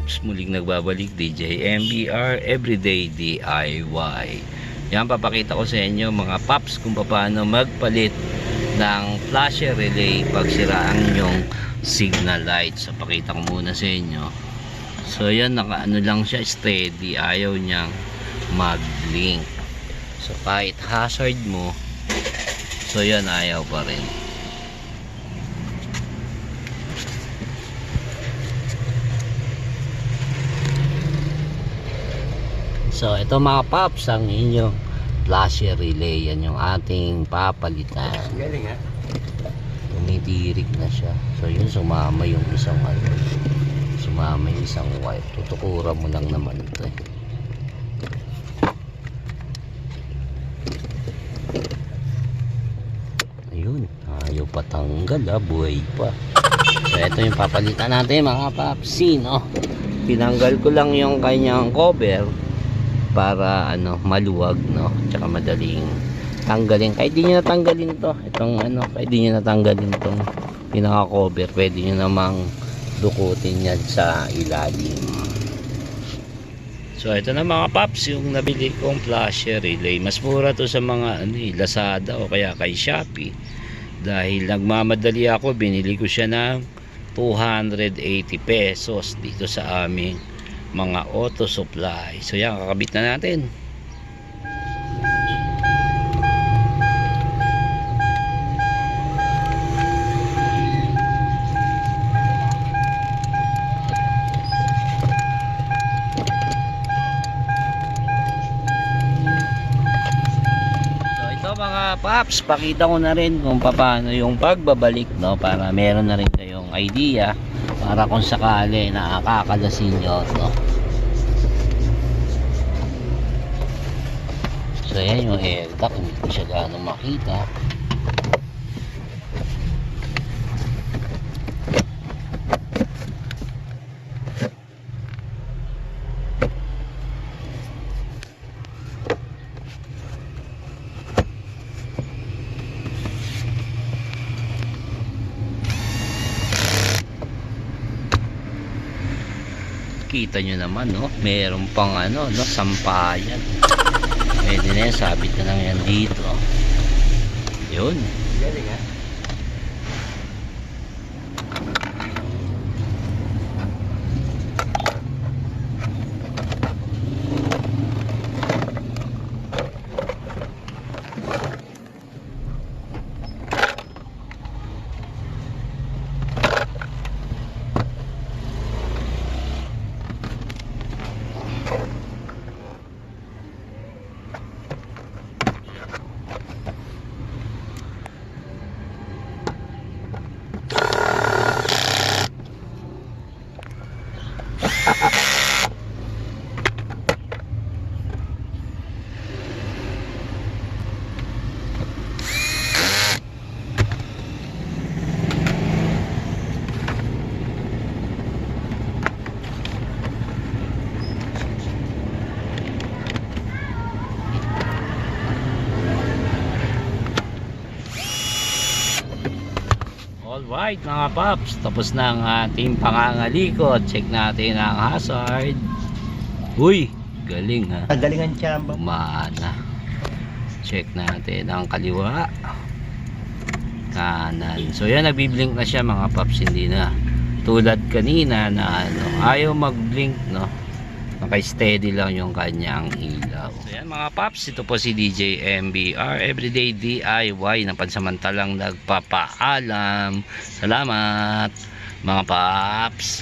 paps, muling nagbabalik DJ MBR Everyday DIY. Yan, papakita ko sa inyo mga paps kung paano magpalit ng flasher relay pag sira ang inyong signal light. So pakita ko muna sa inyo. So yan, nakaano lang siya, steady, ayaw niyang mag-blink. So kahit hazard mo, so yan, ayaw pa rin. So ito mga paps, ang inyong flasher relay. Yan yung ating papalitan. Galing ha? Tumidirik na siya. So yun, sumama yung isang sumama yung isang wire. Tutukuran mo lang naman ito eh. Ayun, ayaw patanggal ha, buhay pa. So ito yung papalitan natin mga papsi, no? Tinanggal ko lang yung kanyang cover para maluwag, no? Tsaka madaling tanggalin. Kahit di nyo natanggalin to, itong kahit di nyo natanggalin tong pinaka cover, pwede nyo namang dukutin yan sa ilalim. So ito na mga paps, yung nabili kong flasher relay. Mas mura to sa mga Lazada o kaya kay Shopee. Dahil nagmamadali ako, binili ko siya ng 280 pesos dito sa aming mga auto supply. So yan, kakabit na natin. Mga paps, pakita ko na rin kung paano yung pagbabalik, no, para meron na rin kayong idea para kung sakali nakakalasin nyo to. So yan yung air duct, hindi ko siya gaano makita. Kita nyo naman, no, meron pang sampayan. Pwede na yan, sabit na lang yan dito. Yun. Galing ha? Alright mga paps, tapos na ang ating pangangalikot. Check natin ang hazard. Uy, galing ha. Galingan chamba. Mana. Check natin ang kaliwa, kanan. So yan, nagbiblink na siya mga paps. Hindi na tulad kanina na ayaw mag-blink, no? Naka-steady lang yung kanyang ilaw. So yan mga paps, ito po si DJ MBR Everyday DIY na pansamantalang nagpapaalam. Salamat mga paps.